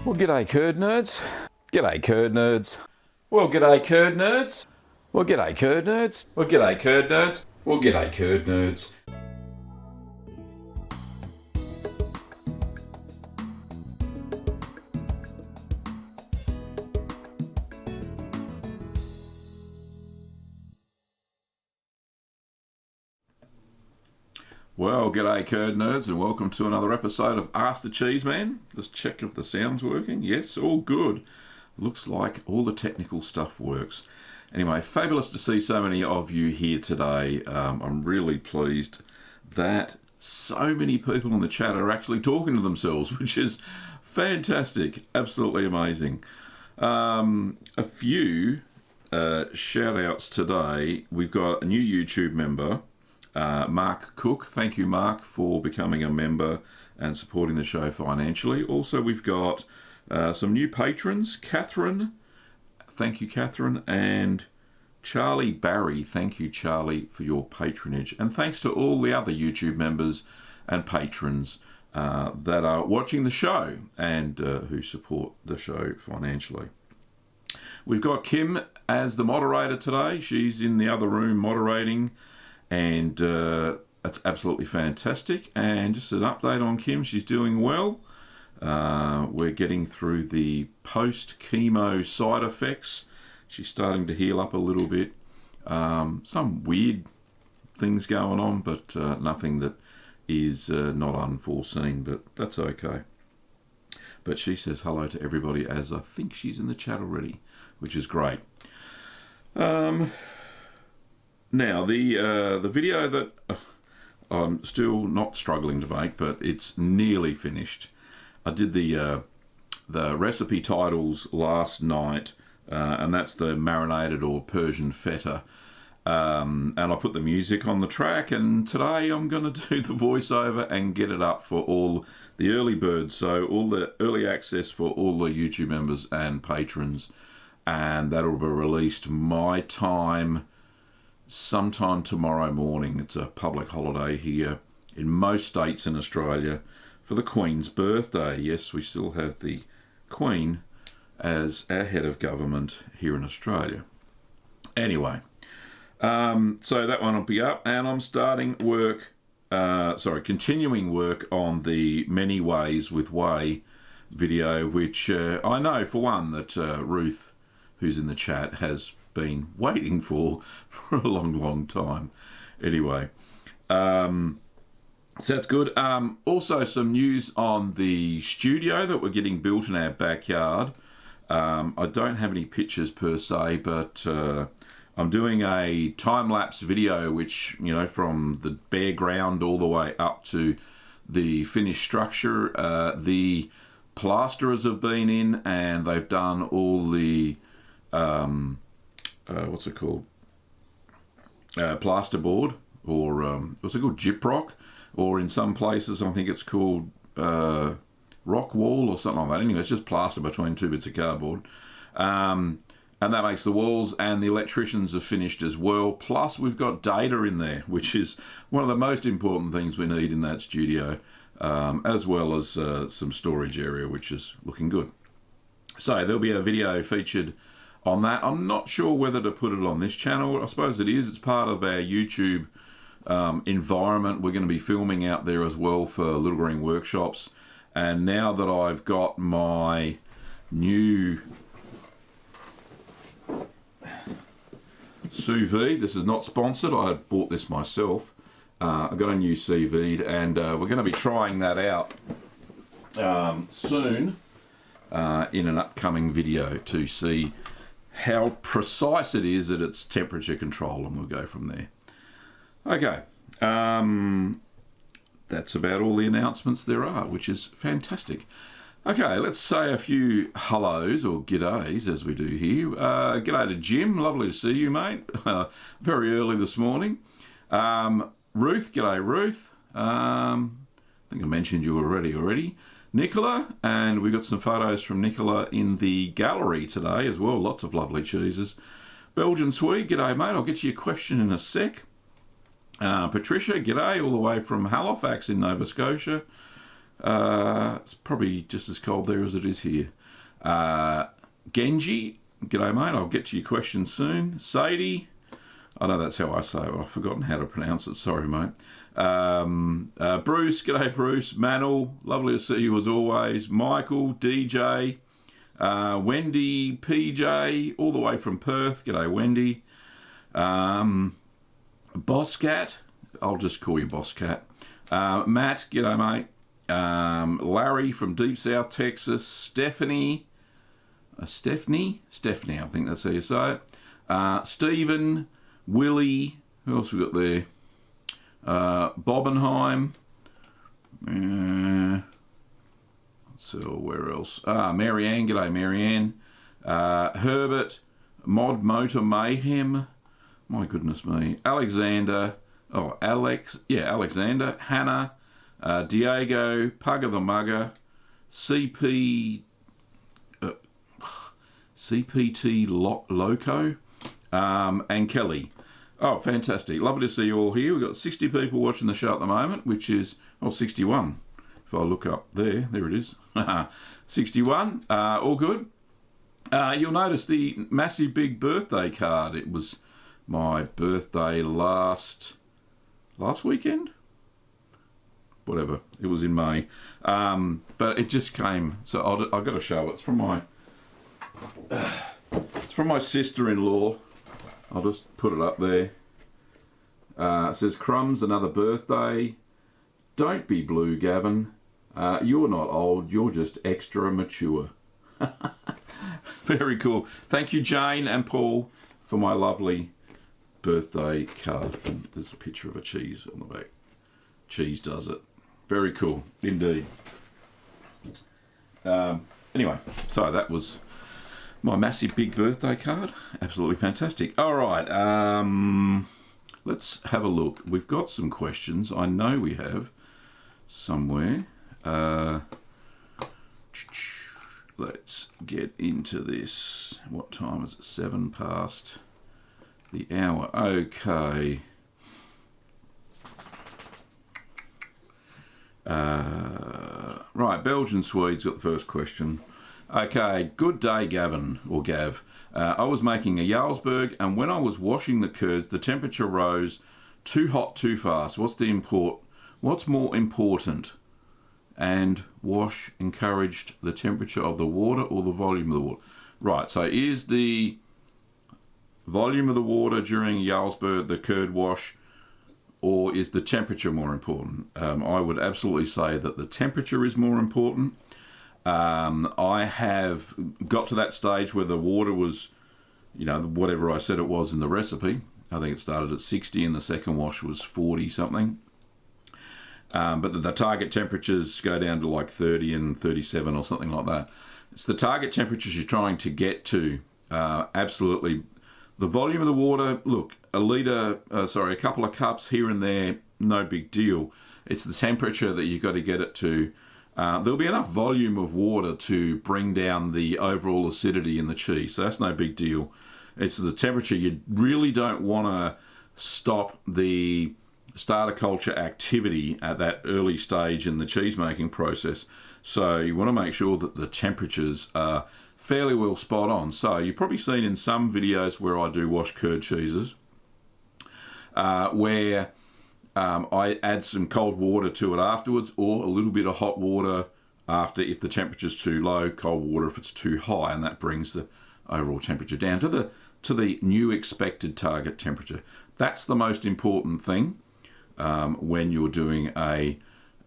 Well, g'day curd nerds. G'day curd nerds. Well, g'day curd nerds. Well, g'day curd nerds. Well, g'day curd nerds. Well, g'day curd nerds. Well, g'day curd nerds and welcome to another episode of Ask the Cheeseman. Just check if the sound's working. Yes, all good. Looks like all the technical stuff works. Anyway, fabulous to see so many of you here today. I'm really pleased that so many people in the chat are actually talking to themselves, which is fantastic. Absolutely amazing. A few shout outs today. We've got a new YouTube member, Mark Cook. Thank you, Mark, for becoming a member and supporting the show financially. Also, we've got some new patrons. Catherine, thank you, Catherine, and Charlie Barry. Thank you, Charlie, for your patronage. And thanks to all the other YouTube members and patrons that are watching the show and who support the show financially. We've got Kim as the moderator today. She's in the other room moderating, and that's absolutely fantastic. And just an update on Kim, she's doing well. We're getting through the post-chemo side effects. She's starting to heal up a little bit. Some weird things going on, but nothing that is not unforeseen, but that's okay. But she says hello to everybody, as I think she's in the chat already, which is great. Now, the video that I'm still not struggling to make, but it's nearly finished. I did the recipe titles last night, and that's the marinated or Persian feta. And I put the music on the track, and today I'm going to do the voiceover and get it up for all the early birds, so all the early access for all the YouTube members and patrons, and that'll be released my time sometime tomorrow morning. It's a public holiday here in most states in Australia for the Queen's birthday. Yes, we still have the Queen as our head of government here in Australia. Anyway, so that one will be up, and I'm starting work, continuing work on the Many Ways with Whey video, which I know for one that Ruth, who's in the chat, has been waiting for a long time. Anyway, so that's good. Also some news on the studio that we're getting built in our backyard. I don't have any pictures per se, but I'm doing a time-lapse video, which, you know, from the bare ground all the way up to the finished structure. The plasterers have been in, and they've done all the what's it called? Plasterboard, or what's it called? Gyprock, or in some places I think it's called rock wall or something like that. Anyway, it's just plaster between two bits of cardboard. And that makes the walls, and the electricians are finished as well. Plus, we've got data in there, which is one of the most important things we need in that studio, as well as some storage area, which is looking good. So there'll be a video featured on that. I'm not sure whether to put it on this channel. I suppose it is. It's part of our YouTube environment. We're going to be filming out there as well for Little Green Workshops. And now that I've got my new Sous vide, this is not sponsored, I had bought this myself. I've got a new Sous vide, and we're going to be trying that out soon in an upcoming video to see how precise it is at its temperature control, and we'll go from there. Okay, that's about all the announcements there are, which is fantastic. Okay, let's say a few hellos or g'days as we do here. G'day to Jim, lovely to see you, mate. Very early this morning. Ruth, g'day Ruth. I think I mentioned you already. Nicola, and we got some photos from Nicola in the gallery today as well. Lots of lovely cheeses. Belgian Swede, g'day mate. I'll get you a question in a sec. Patricia, g'day, all the way from Halifax in Nova Scotia. It's probably just as cold there as it is here. Genji, g'day mate, I'll get to your question soon. Sadie, I know that's how I say it, I've forgotten how to pronounce it, sorry mate. Bruce, g'day Bruce. Manel, lovely to see you as always. Michael, DJ, Wendy, PJ, all the way from Perth, g'day Wendy. Bosscat, I'll just call you Bosscat. Matt, g'day mate. Larry from Deep South Texas. Stephanie, I think that's how you say it. Stephen, Willie, who else we got there? Bobenheim. So where else? Marianne, g'day Marianne. Herbert, Mod Motor Mayhem. My goodness me. Alexander. Alexander. Hannah. Diego. Pugger the Mugger. CPT Loco. And Kelly. Oh, fantastic. Lovely to see you all here. We've got 60 people watching the show at the moment, which is, 61. If I look up there it is. 61. All good. You'll notice the massive big birthday card. It was my birthday last weekend? Whatever. It was in May. But it just came. So I've got to show it. It's from my sister-in-law. I'll just put it up there. It says, Crumbs, another birthday. Don't be blue, Gavin. You're not old. You're just extra mature. Very cool. Thank you, Jane and Paul, for my lovely birthday card. And there's a picture of a cheese on the back. Cheese does it. Very cool, indeed. Anyway, so that was my massive big birthday card. Absolutely fantastic. All right, let's have a look. We've got some questions. I know we have somewhere. Let's get into this. What time is it? 7 past the hour. Okay. Right, Belgian Swede's got the first question. Okay, good day, Gavin, or Gav. I was making a Jarlsberg, and when I was washing the curds, the temperature rose too hot too fast. What's more important? And wash encouraged the temperature of the water or the volume of the water? Right, so is the volume of the water during Jarlsberg, the curd wash, or is the temperature more important? I would absolutely say that the temperature is more important. I have got to that stage where the water was, whatever I said it was in the recipe. I think it started at 60 and the second wash was 40 something. But the target temperatures go down to like 30 and 37 or something like that. It's the target temperatures you're trying to get to. Absolutely. The volume of the water, look, a couple of cups here and there, no big deal. It's the temperature that you've got to get it to. There'll be enough volume of water to bring down the overall acidity in the cheese, so that's no big deal. It's the temperature. You really don't want to stop the starter culture activity at that early stage in the cheese making process. So you want to make sure that the temperatures are fairly well spot on. So you've probably seen in some videos where I do wash curd cheeses, where I add some cold water to it afterwards, or a little bit of hot water after if the temperature's too low, cold water if it's too high, and that brings the overall temperature down to the new expected target temperature. That's the most important thing when you're doing a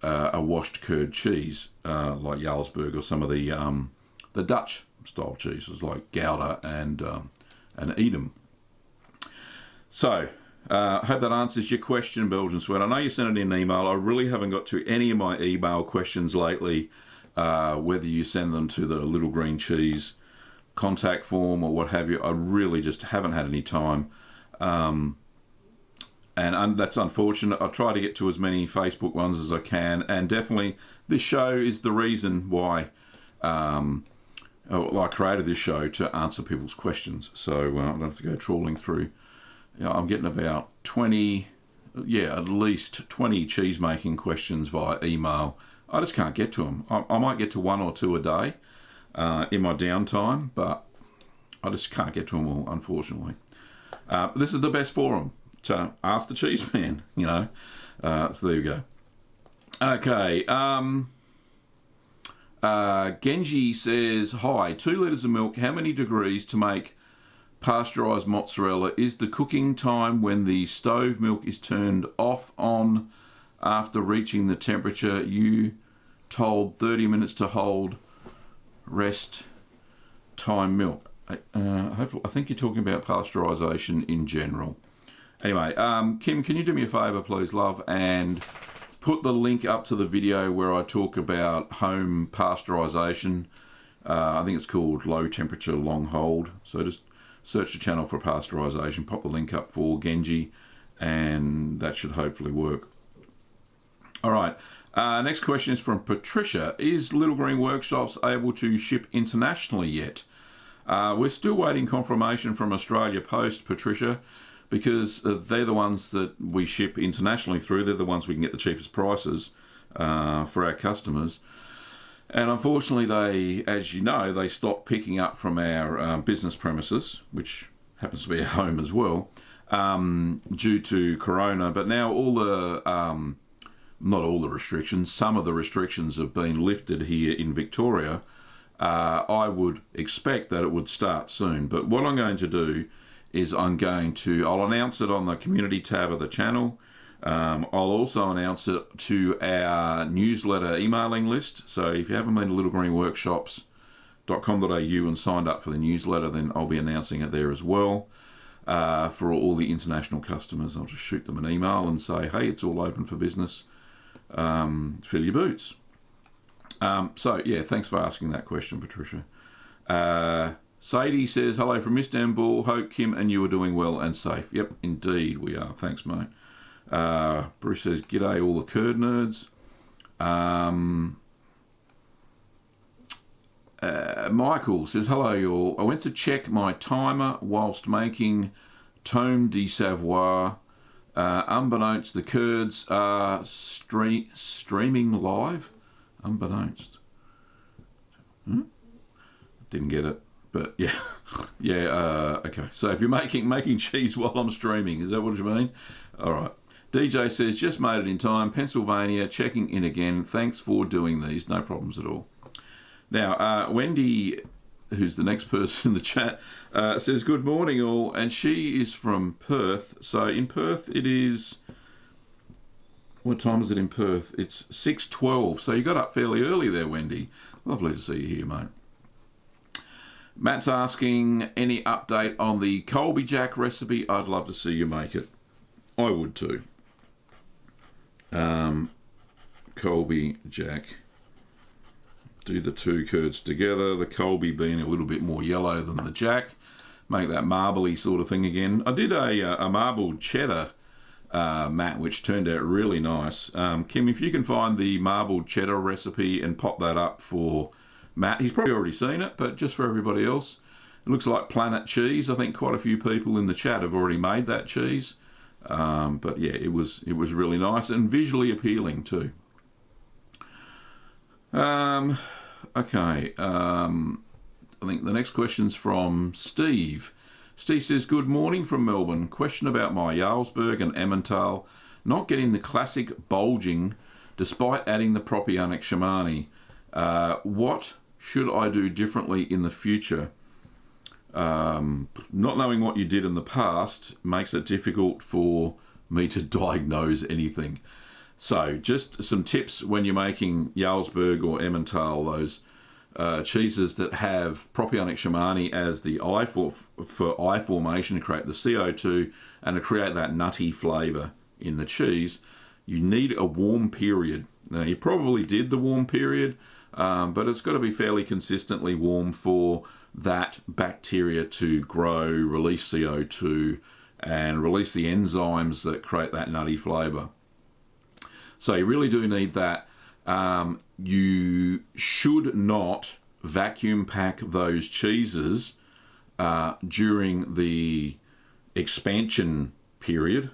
washed curd cheese like Jarlsberg or some of the Dutch style cheeses like Gouda and Edam. So I hope that answers your question, Belgian Sweat. I know you sent it in an email. I really haven't got to any of my email questions lately, whether you send them to the Little Green Cheese contact form or what have you. I really just haven't had any time. And that's unfortunate. I try to get to as many Facebook ones as I can. And definitely this show is the reason why I created this show, to answer people's questions. So I don't have to go trawling through. I'm getting about 20, at least 20 cheese making questions via email. I just can't get to them. I might get to one or two a day, in my downtime, but I just can't get to them all, unfortunately. This is the best forum to ask the Cheeseman, you know. So there you go. Okay. Genji says, hi, 2 litres of milk, how many degrees to make pasteurised mozzarella? Is the cooking time when the stove milk is turned off on after reaching the temperature you told 30 minutes to hold rest time milk? Hopefully, I think you're talking about pasteurisation in general. Anyway, Kim, can you do me a favour, please, love, and put the link up to the video where I talk about home pasteurisation. I think it's called low temperature long hold. So just search the channel for pasteurisation, pop the link up for Genji, and that should hopefully work. All right, next question is from Patricia. Is Little Green Workshops able to ship internationally yet? We're still waiting confirmation from Australia Post, Patricia, because they're the ones that we ship internationally through. They're the ones we can get the cheapest prices for our customers. And unfortunately, they, as you know, they stopped picking up from our business premises, which happens to be our home as well, due to Corona. But now all the, not all the restrictions, some of the restrictions have been lifted here in Victoria. I would expect that it would start soon. But what I'm going to do is I'll announce it on the community tab of the channel. I'll also announce it to our newsletter emailing list. So if you haven't been to littlegreenworkshops.com.au and signed up for the newsletter, then I'll be announcing it there as well. For all the international customers, I'll just shoot them an email and say, hey, it's all open for business. Fill your boots. So yeah, thanks for asking that question, Patricia. Sadie says, hello from Istanbul. Hope Kim and you are doing well and safe. Yep, indeed we are. Thanks, mate. Bruce says, g'day all the curd nerds. Michael says, hello y'all. I went to check my timer whilst making tome de Savoie. Unbeknownst, the curds are streaming live. Unbeknownst. Didn't get it. But yeah, okay. So if you're making cheese while I'm streaming, is that what you mean? All right. DJ says, just made it in time. Pennsylvania, checking in again. Thanks for doing these. No problems at all. Now, Wendy, who's the next person in the chat, says, good morning all. And she is from Perth. So in Perth, it is... What time is it in Perth? It's 6:12. So you got up fairly early there, Wendy. Lovely to see you here, mate. Matt's asking, any update on the Colby Jack recipe? I'd love to see you make it. I would too. Colby Jack. Do the 2 curds together, the Colby being a little bit more yellow than the Jack. Make that marbly sort of thing again. I did a marbled cheddar mat, which turned out really nice. Kim, if you can find the marbled cheddar recipe and pop that up for Matt, he's probably already seen it, but just for everybody else, it looks like Planet Cheese. I think quite a few people in the chat have already made that cheese. But yeah, it was really nice and visually appealing too. Okay. I think the next question's from Steve. Steve says, good morning from Melbourne. Question about my Jarlsberg and Emmental not getting the classic bulging despite adding the Propionic Shamani. What should I do differently in the future? Not knowing what you did in the past makes it difficult for me to diagnose anything. So just some tips when you're making Jarlsberg or Emmental, those cheeses that have Propionic Shamani as the eye for eye formation to create the CO2 and to create that nutty flavour in the cheese, you need a warm period. Now, you probably did the warm period, but it's got to be fairly consistently warm for that bacteria to grow, release CO2, and release the enzymes that create that nutty flavour. So you really do need that. You should not vacuum pack those cheeses during the expansion period.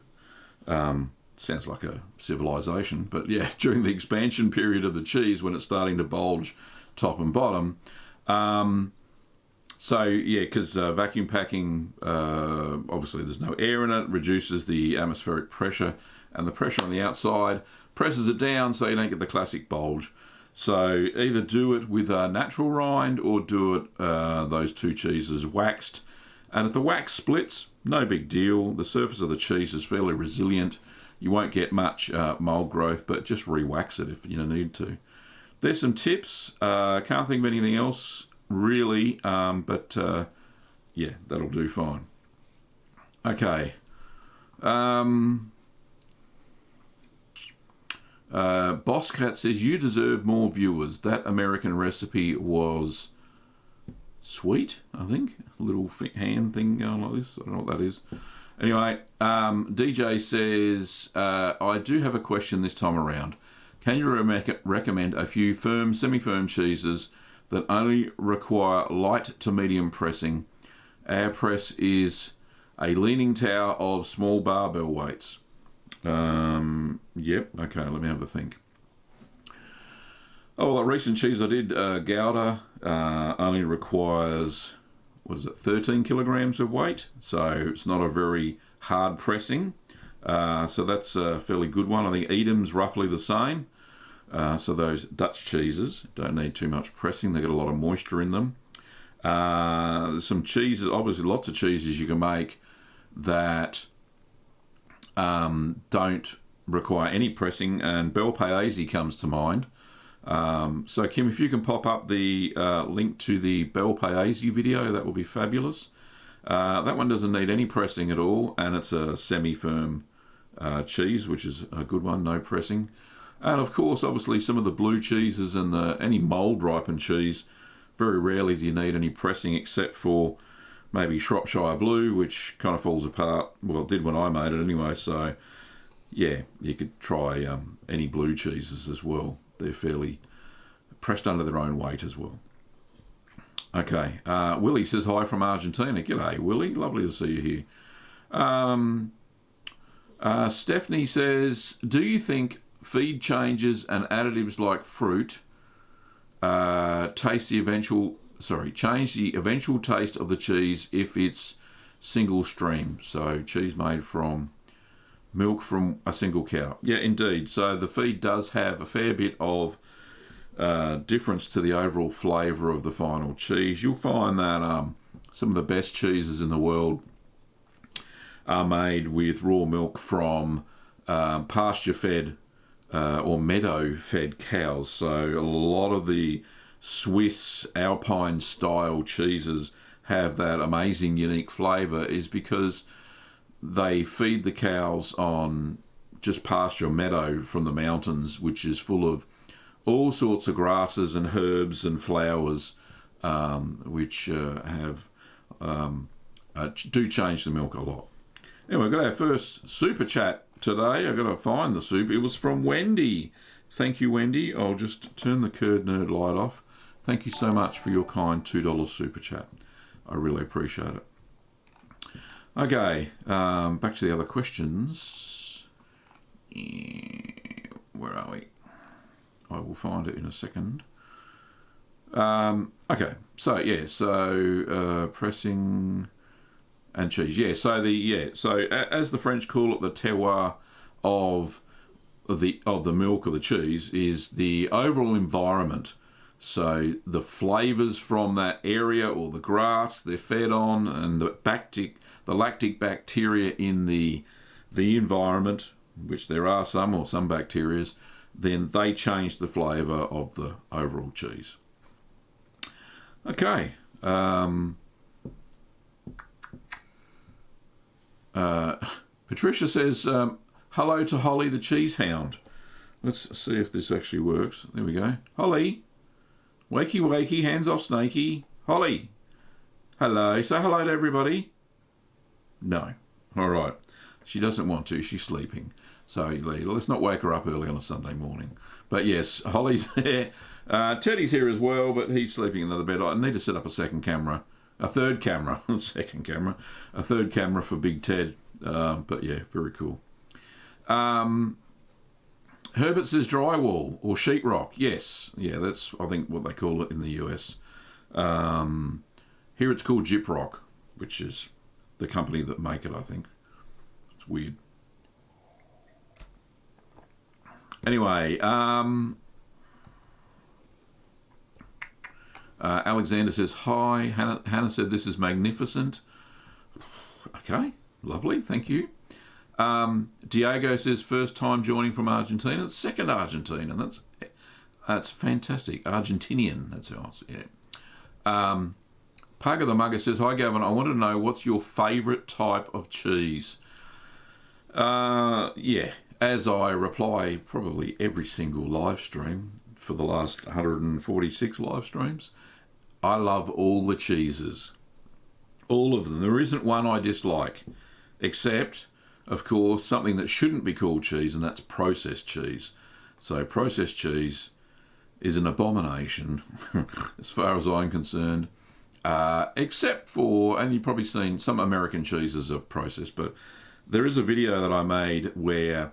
Sounds like a civilization, but yeah, during the expansion period of the cheese when it's starting to bulge top and bottom, So yeah, because vacuum packing, obviously there's no air in it, reduces the atmospheric pressure, and the pressure on the outside presses it down so you don't get the classic bulge. So either do it with a natural rind or do it those two cheeses waxed. And if the wax splits, no big deal. The surface of the cheese is fairly resilient. You won't get much mold growth, but just re-wax it if you need to. There's some tips. Can't think of anything else really, but yeah, that'll do fine. Okay. Boss Cat says, you deserve more viewers. That American recipe was sweet, I think. A little hand thing going like this. I don't know what that is. Anyway, DJ says, I do have a question this time around. Can you recommend a few firm, semi-firm cheeses that only require light to medium pressing? Our press is a leaning tower of small barbell weights. Yep, okay, let me have a think. Oh, well, that recent cheese I did, Gouda, only requires, 13 kilograms of weight, so it's not a very hard pressing, so that's a fairly good one. I think Edam's roughly the same, so those Dutch cheeses don't need too much pressing, they get a lot of moisture in them. Some cheeses, obviously lots of cheeses you can make that don't require any pressing, and Bel Paese comes to mind. So Kim, if you can pop up the link to the Bel Paese video, that will be fabulous. That one doesn't need any pressing at all, and it's a semi-firm cheese, which is a good one, no pressing. And of course, obviously, some of the blue cheeses and any mould-ripened cheese, very rarely do you need any pressing except for maybe Shropshire Blue, which kind of falls apart. Well, it did when I made it anyway, so yeah, you could try any blue cheeses as well. They're fairly pressed under their own weight as well. Okay, Willie says hi from Argentina. G'day, Willie. Lovely to see you here. Stephanie says, do you think feed changes and additives like fruit change the eventual taste of the cheese if it's single stream? So cheese made from milk from a single cow. Yeah, indeed. So the feed does have a fair bit of difference to the overall flavour of the final cheese. You'll find that some of the best cheeses in the world are made with raw milk from pasture-fed or meadow-fed cows. So a lot of the Swiss Alpine-style cheeses have that amazing, unique flavour is because they feed the cows on just pasture meadow from the mountains, which is full of all sorts of grasses and herbs and flowers, which do change the milk a lot. Anyway, we've got our first super chat today. I've got to find the soup. It was from Wendy. Thank you, Wendy. I'll just turn the Curd Nerd light off. Thank you so much for your kind $2 super chat. I really appreciate it. Okay, back to the other questions. Where are we? I will find it in a second. Okay, so pressing and cheese. So as the French call it, the terroir of the milk or the cheese is the overall environment. So the flavours from that area or the grass they're fed on, and the lactic bacteria in the environment, which there are some bacteria, then they change the flavour of the overall cheese. Okay. Patricia says, hello to Holly the Cheese Hound. Let's see if this actually works. There we go. Holly. Wakey wakey, hands off Snakey. Holly. Hello. Say hello to everybody. No. All right. She doesn't want to. She's sleeping. So let's not wake her up early on a Sunday morning. But yes, Holly's there. Teddy's here as well, but he's sleeping in the bed. I need to set up a third camera, a third camera for Big Ted. But yeah, very cool. Herbert says drywall or sheetrock. Yes, yeah, that's I think what they call it in the US. Here it's called Gyprock, which is the company that make it, I think. It's weird. Anyway, Alexander says, hi. Hannah said, this is magnificent. Okay, lovely, thank you. Diego says, first time joining from Argentina. Second Argentina. That's fantastic. Argentinian, that's how I say it. Pugger the Mugger says, hi Gavin, I wanted to know what's your favourite type of cheese? Yeah, as I reply probably every single live stream for the last 146 live streams, I love all the cheeses. All of them. There isn't one I dislike, except, of course, something that shouldn't be called cheese, and that's processed cheese. So processed cheese is an abomination as far as I'm concerned, except for, and you've probably seen some American cheeses are processed, but there is a video that I made where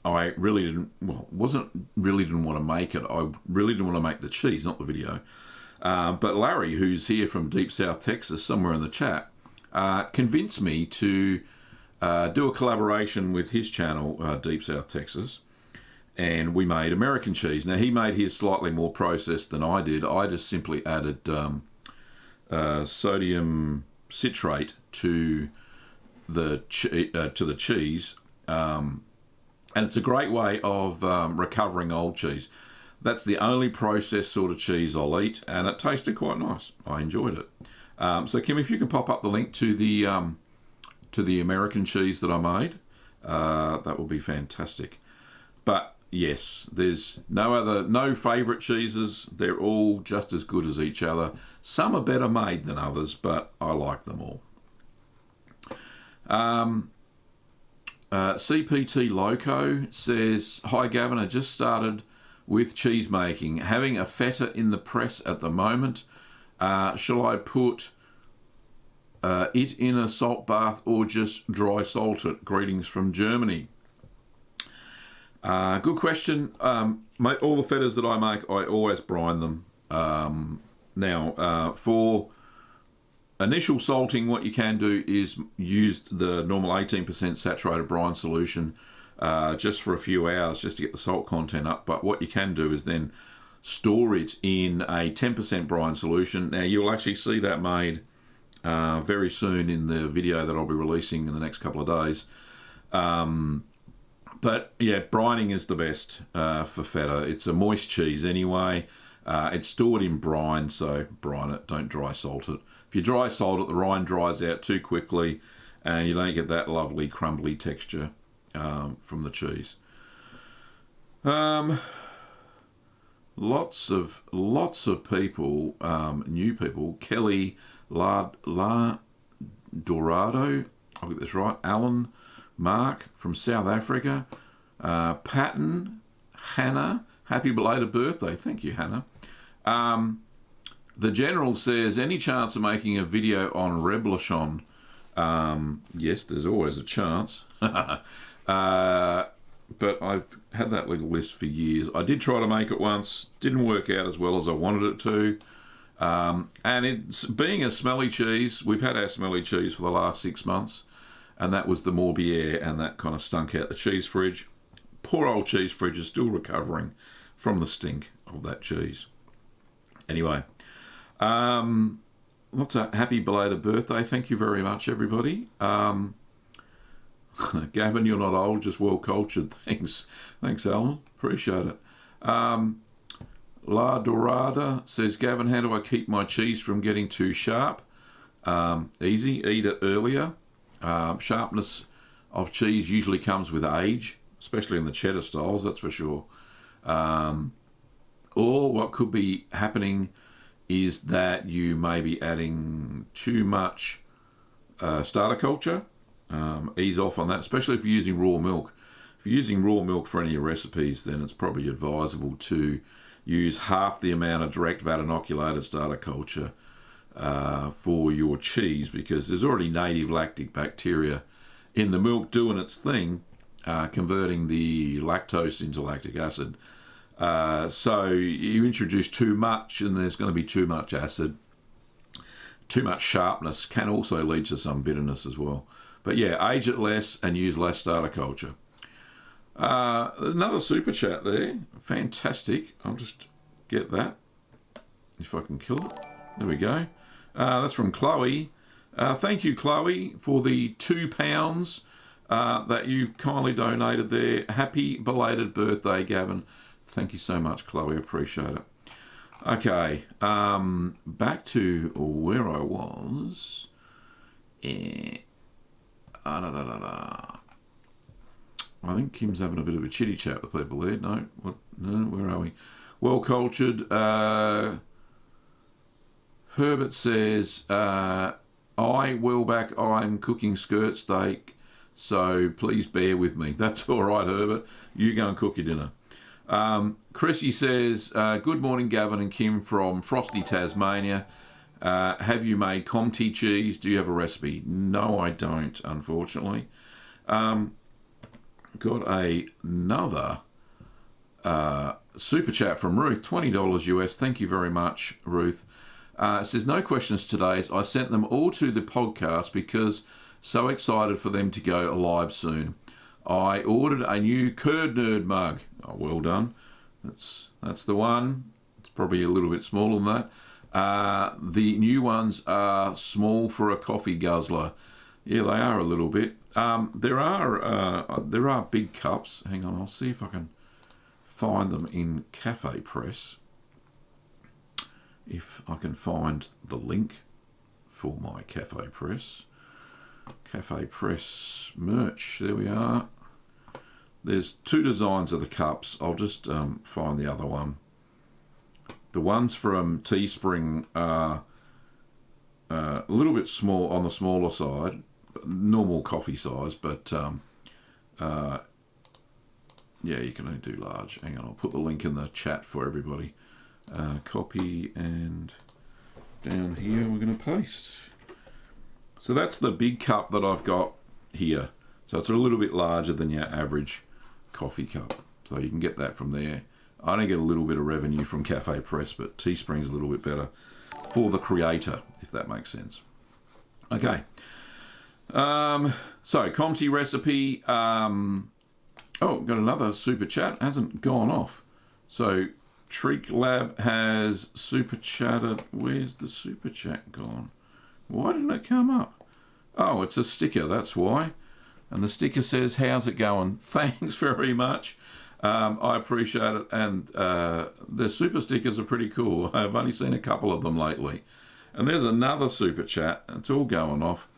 I really didn't want to make it. I really didn't want to make the cheese, not the video. But Larry, who's here from Deep South Texas, somewhere in the chat, convinced me to do a collaboration with his channel, Deep South Texas, and we made American cheese. Now, he made his slightly more processed than I did. I just simply added sodium citrate to the cheese, and it's a great way of recovering old cheese. That's the only processed sort of cheese I'll eat, and it tasted quite nice. I enjoyed it. So Kim, if you can pop up the link to the American cheese that I made, that will be fantastic. But yes, there's no favourite cheeses. They're all just as good as each other. Some are better made than others, but I like them all. CPT Loco says, hi Gavin, I just started with cheese making, having a feta in the press at the moment. Shall I put it in a salt bath or just dry salt it? Greetings from Germany. Good question. Mate, all the fetas that I make, I always brine them. Now, for initial salting, what you can do is use the normal 18% saturated brine solution just for a few hours, just to get the salt content up. But what you can do is then store it in a 10% brine solution. Now, you'll actually see that made very soon in the video that I'll be releasing in the next couple of days. But yeah, brining is the best for feta. It's a moist cheese anyway. It's stored in brine, so brine it, don't dry salt it. If you dry salt it, the rind dries out too quickly and you don't get that lovely crumbly texture from the cheese. Lots of people, new people. Kelly La Dorado, I'll get this right. Alan, Mark from South Africa. Patton, Hannah, happy belated birthday. Thank you, Hannah. The General says, any chance of making a video on Reblochon? Yes, there's always a chance. But I've had that little list for years. I did try to make it once. Didn't work out as well as I wanted it to. And it's being a smelly cheese. We've had our smelly cheese for the last 6 months. And that was the Morbier, and that kind of stunk out the cheese fridge. Poor old cheese fridge is still recovering from the stink of that cheese. Anyway, lots of happy belated birthday. Thank you very much, everybody. Gavin, you're not old, just well cultured. Thanks, Alan. Appreciate it. La Dorada says, Gavin, how do I keep my cheese from getting too sharp? Easy, eat it earlier. Sharpness of cheese usually comes with age, especially in the cheddar styles, that's for sure. Or what could be happening is that you may be adding too much starter culture. Ease off on that, especially if you're using raw milk. If you're using raw milk for any of your recipes, then it's probably advisable to use half the amount of direct vat inoculated starter culture for your cheese, because there's already native lactic bacteria in the milk doing its thing, converting the lactose into lactic acid. So you introduce too much and there's going to be too much acid. Too much sharpness can also lead to some bitterness as well. But yeah, age it less and use less starter culture. Another super chat there. Fantastic. I'll just get that if I can kill it. There we go. That's from Chloe. Thank you, Chloe, for the £2 that you kindly donated there. Happy belated birthday, Gavin. Thank you so much, Chloe. Appreciate it. Okay, back to where I was. I think Kim's having a bit of a chitty chat with people there. No, where are we? Well cultured. Herbert says, I'm cooking skirt steak, so please bear with me. That's all right, Herbert. You go and cook your dinner. Chrissy says, good morning, Gavin and Kim from Frosty, Tasmania. Have you made Comté cheese? Do you have a recipe? No, I don't, unfortunately. Got another super chat from Ruth, $20 US. Thank you very much, Ruth. It says, no questions today. I sent them all to the podcast because so excited for them to go live soon. I ordered a new Curd Nerd mug. Oh, well done. That's the one. It's probably a little bit smaller than that. The new ones are small for a coffee guzzler. Yeah, they are a little bit. There are big cups. Hang on, I'll see if I can find them in Cafe Press. If I can find the link for my Cafe Press. Cafe Press merch. There we are. There's two designs of the cups. I'll just find the other one. The ones from Teespring are a little bit small, on the smaller side, normal coffee size, but yeah, you can only do large. Hang on, I'll put the link in the chat for everybody. Copy, and down here we're going to paste. So that's the big cup that I've got here. So it's a little bit larger than your average coffee cup. So you can get that from there. I only get a little bit of revenue from Cafe Press, but Teespring's a little bit better for the creator, if that makes sense. Okay. So Comté recipe. Oh, got another super chat. Hasn't gone off. So Treek Lab has super chatted. Where's the super chat gone? Why didn't it come up? Oh, it's a sticker, that's why. And the sticker says, how's it going? Thanks very much. I appreciate it. And the super stickers are pretty cool. I've only seen a couple of them lately. And there's another super chat. It's all going off.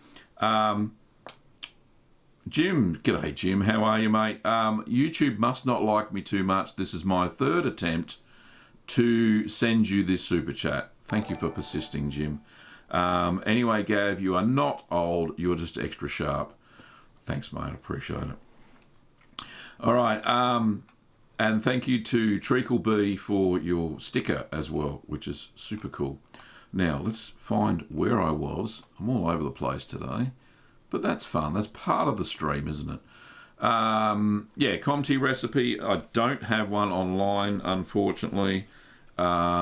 Jim, g'day Jim, how are you, mate? YouTube must not like me too much. This is my third attempt to send you this super chat. Thank you for persisting, Jim. Anyway, Gav, you are not old. You're just extra sharp. Thanks, mate. I appreciate it. All right. And thank you to Treacle B for your sticker as well, which is super cool. Now, let's find where I was. I'm all over the place today. But that's fun. That's part of the stream, isn't it? Yeah, Comté recipe. I don't have one online, unfortunately. But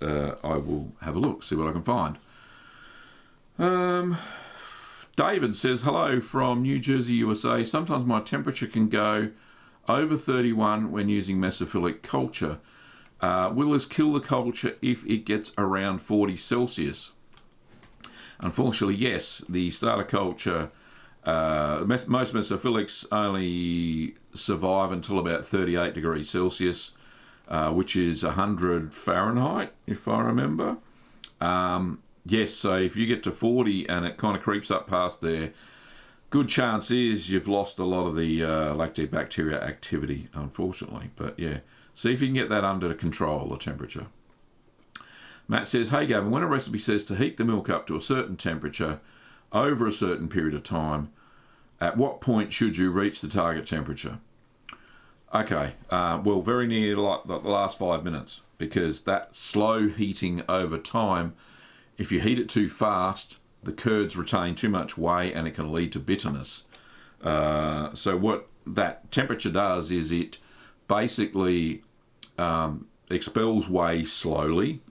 I will have a look, see what I can find. David says, hello from New Jersey, USA. Sometimes my temperature can go over 31 when using mesophilic culture. Will this kill the culture if it gets around 40 Celsius? Unfortunately, yes. The starter culture, most mesophilics only survive until about 38 degrees Celsius, which is 100 Fahrenheit, if I remember. Yes, so if you get to 40 and it kind of creeps up past there, good chance is you've lost a lot of the lactobacteria activity, unfortunately. But yeah, see if you can get that under control, the temperature. Matt says, hey Gavin, when a recipe says to heat the milk up to a certain temperature over a certain period of time, at what point should you reach the target temperature? Okay, well, very near like the last 5 minutes, because that slow heating over time, if you heat it too fast, the curds retain too much whey and it can lead to bitterness. So what that temperature does is it basically expels whey slowly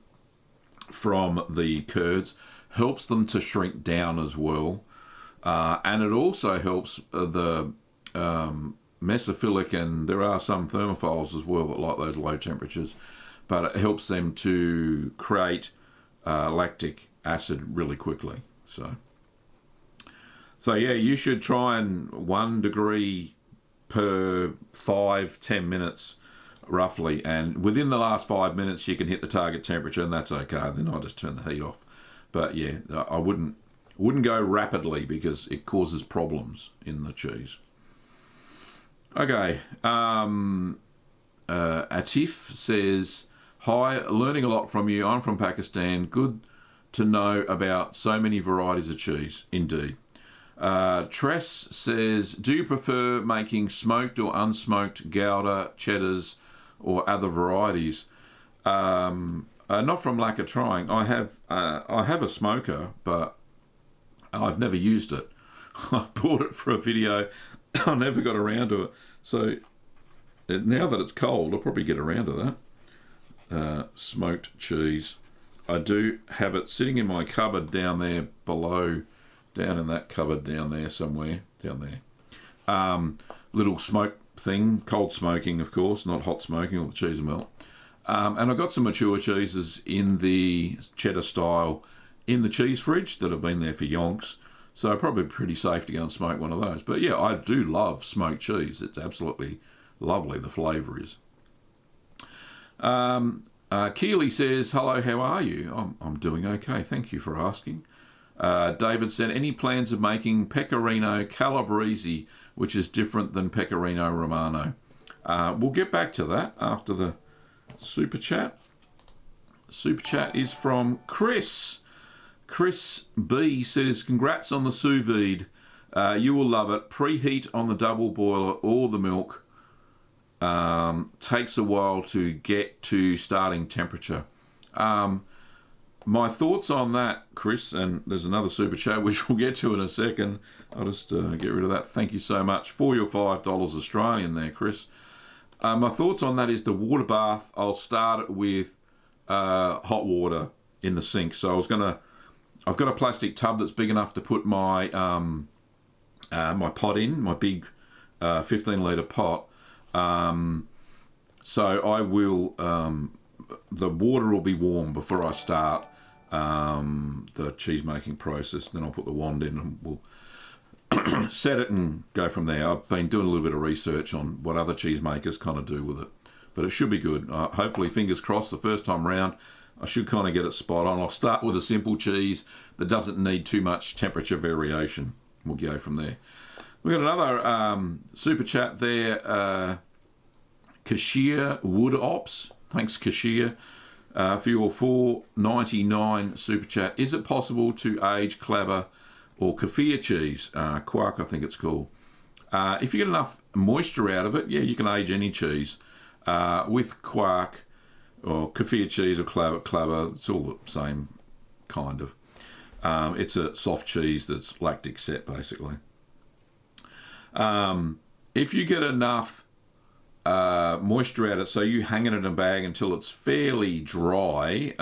from the curds, helps them to shrink down as well, and it also helps the mesophilic, and there are some thermophiles as well that like those low temperatures, but it helps them to create lactic acid really quickly. So yeah, you should try and 1 degree per 5-10 minutes roughly, and within the last 5 minutes you can hit the target temperature, and that's okay. Then I just turn the heat off. But yeah, I wouldn't go rapidly because it causes problems in the cheese. Okay, Atif says, hi, learning a lot from you. I'm from Pakistan. Good to know about so many varieties of cheese. Indeed. Tress says, do you prefer making smoked or unsmoked Gouda, cheddars, or other varieties? Not from lack of trying. I have a smoker, but I've never used it. I bought it for a video. I never got around to it. So now that it's cold, I'll probably get around to that. Smoked cheese. I do have it sitting in my cupboard down there below, down in that cupboard down there somewhere, down there. Little smoke thing, cold smoking, of course, not hot smoking or the cheese and melt. And I've got some mature cheeses in the cheddar style in the cheese fridge that have been there for yonks. So probably pretty safe to go and smoke one of those. But yeah, I do love smoked cheese. It's absolutely lovely, the flavour is. Keely says, hello, how are you? I'm doing okay, thank you for asking. David said, any plans of making Pecorino Calabrese, which is different than Pecorino Romano? We'll get back to that after the Super Chat. Super Chat is from Chris. Chris B says, congrats on the sous vide. You will love it. Preheat on the double boiler or the milk. Takes a while to get to starting temperature. My thoughts on that, Chris, and there's another super chat which we'll get to in a second. I'll just get rid of that. Thank you so much for your $5 Australian there, Chris. My thoughts on that is the water bath. I'll start it with hot water in the sink. So I've got a plastic tub that's big enough to put my my pot in, my big 15-litre pot. So I will, the water will be warm before I start the cheese making process. Then I'll put the wand in and we'll set it and go from there. I've been doing a little bit of research on what other cheese makers kind of do with it, but it should be good. Hopefully, fingers crossed, the first time round, I should kind of get it spot on. I'll start with a simple cheese that doesn't need too much temperature variation. We'll go from there. We've got another super chat there. Kashir Wood Ops. Thanks, Kashir, for your $4.99 super chat. Is it possible to age Clabber or kefir cheese? Quark, I think it's called. If you get enough moisture out of it, yeah, you can age any cheese. With quark or kefir cheese or Clabber, it's all the same kind of. It's a soft cheese that's lactic set, basically. If you get enough moisture out of it, so you hang it in a bag until it's fairly dry,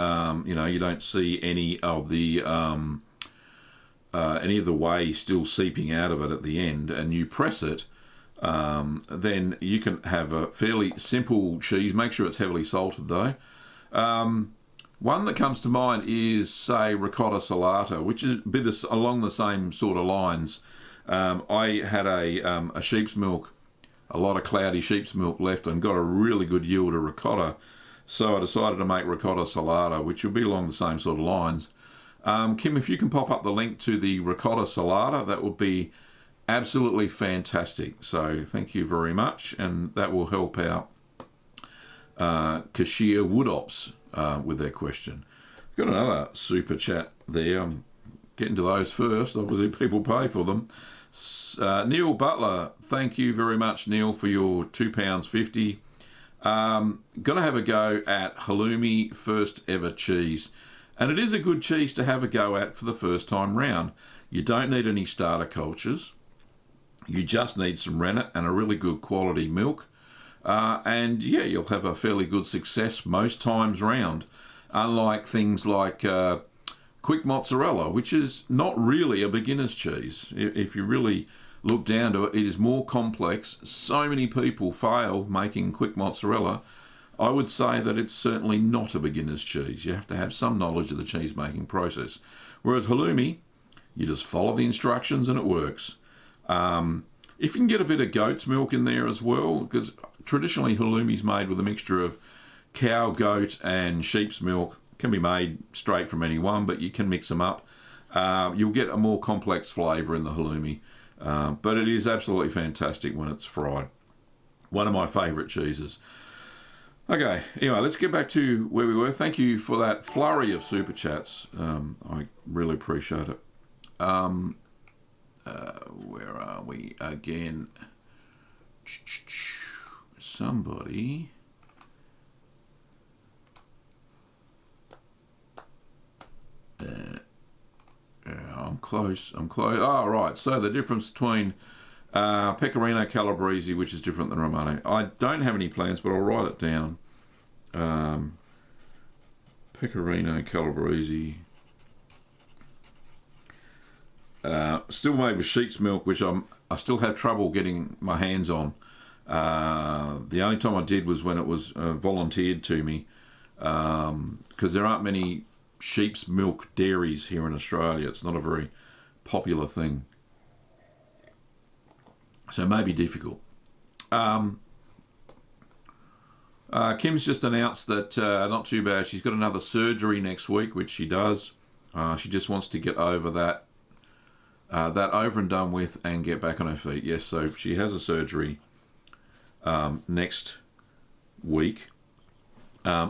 you don't see any of the whey still seeping out of it at the end, and you press it, then you can have a fairly simple cheese. Make sure it's heavily salted though. One that comes to mind is, say, ricotta salata, which is along the same sort of lines. I had a sheep's milk, a lot of cloudy sheep's milk left, and got a really good yield of ricotta. So I decided to make ricotta salata, which will be along the same sort of lines. Kim, if you can pop up the link to the ricotta salata, that would be absolutely fantastic. So thank you very much, and that will help out Kashir Wood Ops with their question. Got another super chat there. I'm getting to those first. Obviously, people pay for them. Neil Butler, thank you very much, Neil, for your £2.50. Gonna have a go at halloumi first ever cheese, and it is a good cheese to have a go at for the first time round. You don't need any starter cultures. You just need some rennet and a really good quality milk. and yeah, you'll have a fairly good success most times round. Unlike things like quick mozzarella, which is not really a beginner's cheese. If you really look down to it, it is more complex. So many people fail making quick mozzarella. I would say that it's certainly not a beginner's cheese. You have to have some knowledge of the cheese making process. Whereas halloumi, you just follow the instructions and it works. If you can get a bit of goat's milk in there as well, because traditionally halloumi's made with a mixture of cow, goat and sheep's milk. Can be made straight from any one, but you can mix them up. You'll get a more complex flavour in the halloumi, but it is absolutely fantastic when it's fried. One of my favourite cheeses. Okay, anyway, let's get back to where we were. Thank you for that flurry of super chats. I really appreciate it. Where are we again? Somebody... I'm close. Oh, right. So the difference between Pecorino Calabrese, which is different than Romano. I don't have any plans, but I'll write it down. Pecorino Calabrese. Still made with sheep's milk, which I still have trouble getting my hands on. The only time I did was when it was volunteered to me, because there aren't many sheep's milk dairies here in Australia. It's not a very popular thing, so it may be difficult. Kim's just announced that not too bad, she's got another surgery next week, which she does. She just wants to get over that over and done with and get back on her feet. Yes, so she has a surgery next week.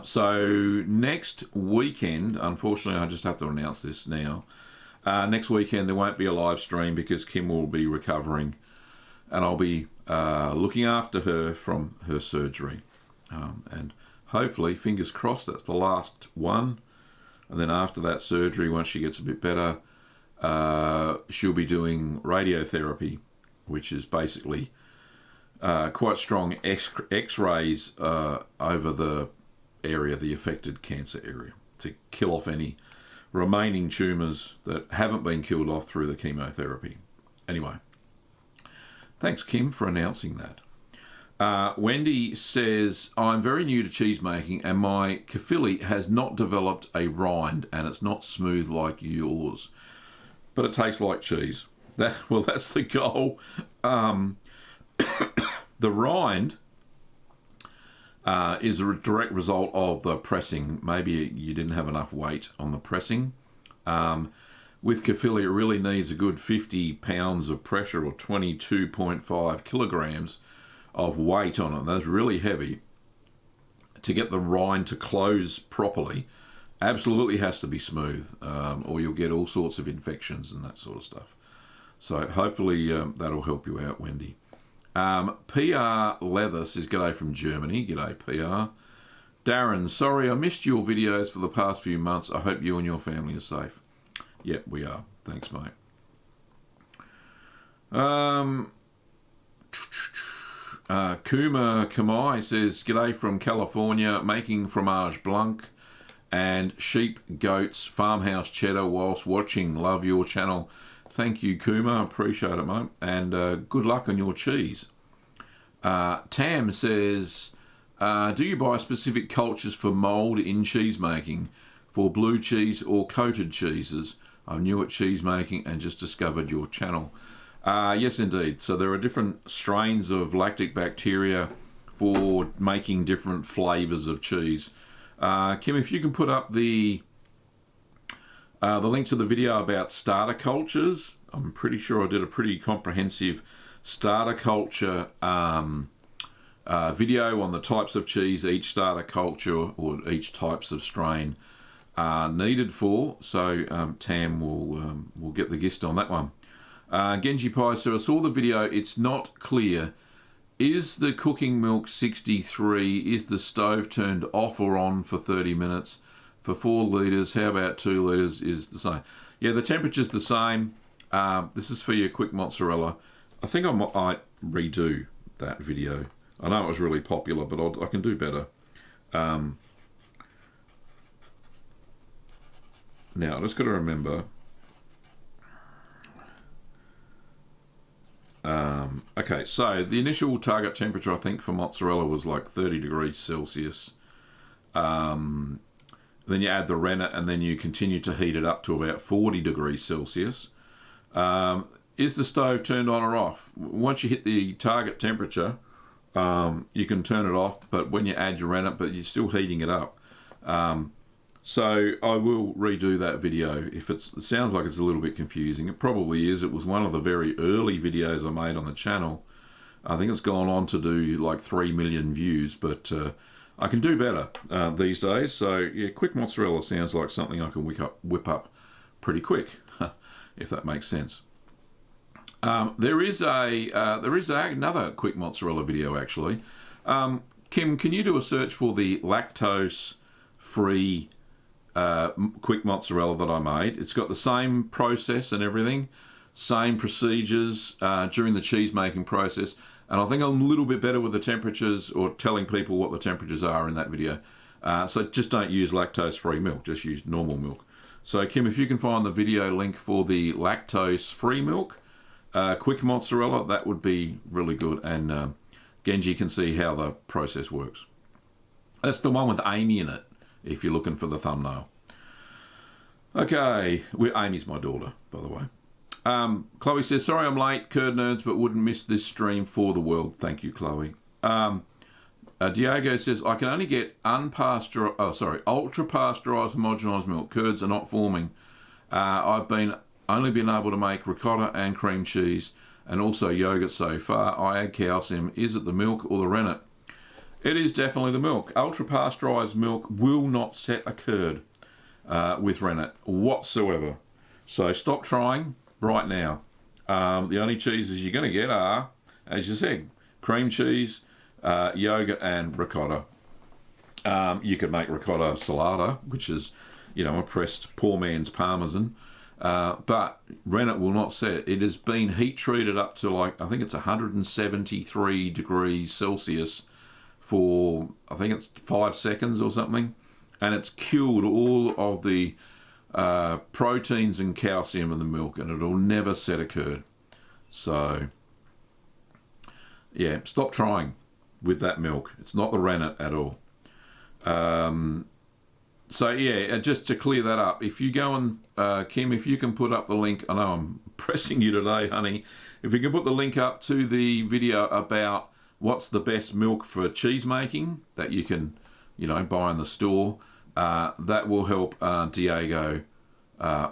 So next weekend, unfortunately, I just have to announce this now. Next weekend there won't be a live stream because Kim will be recovering, and I'll be looking after her from her surgery. And hopefully, fingers crossed, that's the last one. And then after that surgery, once she gets a bit better, she'll be doing radiotherapy, which is basically quite strong X-rays over the area, the affected cancer area, to kill off any remaining tumours that haven't been killed off through the chemotherapy. Anyway, thanks, Kim, for announcing that. Wendy says, I'm very new to cheese making and my kefili has not developed a rind and it's not smooth like yours, but it tastes like cheese. That's the goal. The rind is a direct result of the pressing. Maybe you didn't have enough weight on the pressing. With kefili, it really needs a good 50 pounds of pressure, or 22.5 kilograms of weight on it. That's really heavy. To get the rind to close properly, absolutely has to be smooth, or you'll get all sorts of infections and that sort of stuff. So hopefully that'll help you out, Wendy. PR Leather says, g'day from Germany. G'day, PR. Darren, sorry I missed your videos for the past few months. I hope you and your family are safe. Yep, we are. Thanks, mate. Kuma Kamai says, g'day from California, making fromage blanc and sheep, goats, farmhouse cheddar whilst watching. Love your channel. Thank you, Kuma. Appreciate it, mate. And good luck on your cheese. Tam says, do you buy specific cultures for mould in cheese making for blue cheese or coated cheeses? I'm new at cheese making and just discovered your channel. Yes, indeed. So there are different strains of lactic bacteria for making different flavours of cheese. Kim, if you can put up the link to the video about starter cultures. I'm pretty sure I did a pretty comprehensive starter culture video on the types of cheese each starter culture or each types of strain are needed for. So Tam will get the gist on that one. Genji Pie, so I saw the video. It's not clear. Is the cooking milk 63? Is the stove turned off or on for 30 minutes? For 4 litres, how about 2 litres is the same? Yeah, the temperature's the same. This is for your quick mozzarella. I think I might redo that video I know it was really popular, but I can do better. Now, I just got to remember. Okay, so the initial target temperature, I think, for mozzarella was like 30 degrees Celsius. Then you add the rennet, and then you continue to heat it up to about 40 degrees Celsius. Is the stove turned on or off? Once you hit the target temperature, you can turn it off, but when you add your rennet, but you're still heating it up. So I will redo that video if it sounds like it's a little bit confusing. It probably is. It was one of the very early videos I made on the channel. I think it's gone on to do like 3 million views, but I can do better these days. So yeah, quick mozzarella sounds like something I can whip up pretty quick, if that makes sense. There is another quick mozzarella video actually. Kim, can you do a search for the lactose-free quick mozzarella that I made? It's got the same process and everything, same procedures during the cheese making process, and I think I'm a little bit better with the temperatures, or telling people what the temperatures are in that video. So just don't use lactose-free milk, just use normal milk. So Kim, if you can find the video link for the lactose-free milk quick mozzarella, that would be really good, and Genji can see how the process works. That's the one with Amy in it, if you're looking for the thumbnail. Okay, Amy's my daughter, by the way. Chloe says, sorry I'm late, curd nerds, but wouldn't miss this stream for the world. Thank you, Chloe. Diego says, I can only get ultra-pasteurised homogenised milk. Curds are not forming. I've only been able to make ricotta and cream cheese and also yogurt so far. I add calcium. Is it the milk or the rennet? It is definitely the milk. Ultra-pasteurised milk will not set a curd with rennet whatsoever. So stop trying right now. The only cheeses you're going to get are, as you said, cream cheese, yogurt and ricotta. You could make ricotta salata, which is, a pressed poor man's parmesan. But rennet will not set. It has been heat treated up to I think it's 173 degrees Celsius for, I think it's 5 seconds or something. And it's killed all of the proteins and calcium in the milk, and it'll never set a curd. So, yeah, stop trying with that milk. It's not the rennet at all. So, yeah, just to clear that up, if you go and, Kim, if you can put up the link, I know I'm pressing you today, honey. If you can put the link up to the video about what's the best milk for cheese making that you can, buy in the store, that will help Diego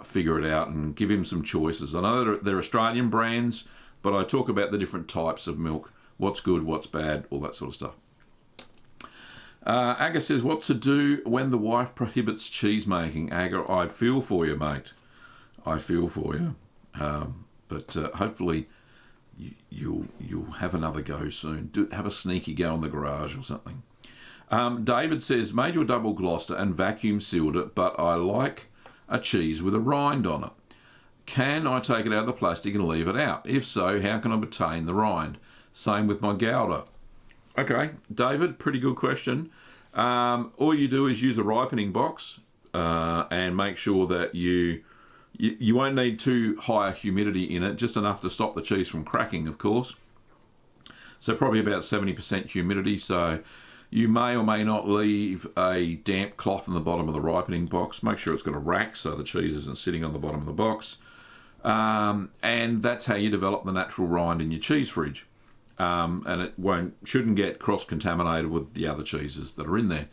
figure it out and give him some choices. I know they're Australian brands, but I talk about the different types of milk, what's good, what's bad, all that sort of stuff. Aga says, what to do when the wife prohibits cheese making? Aga, I feel for you, mate. I feel for you. But hopefully you'll have another go soon. Have a sneaky go in the garage or something. David says, made your double Gloucester and vacuum sealed it, but I like a cheese with a rind on it. Can I take it out of the plastic and leave it out? If so, how can I obtain the rind? Same with my Gouda. Okay, David, pretty good question. All you do is use a ripening box and make sure that you won't need too high a humidity in it, just enough to stop the cheese from cracking, of course. So probably about 70% humidity, so you may or may not leave a damp cloth in the bottom of the ripening box. Make sure it's got a rack so the cheese isn't sitting on the bottom of the box. And that's how you develop the natural rind in your cheese fridge. And it shouldn't get cross-contaminated with the other cheeses that are in there.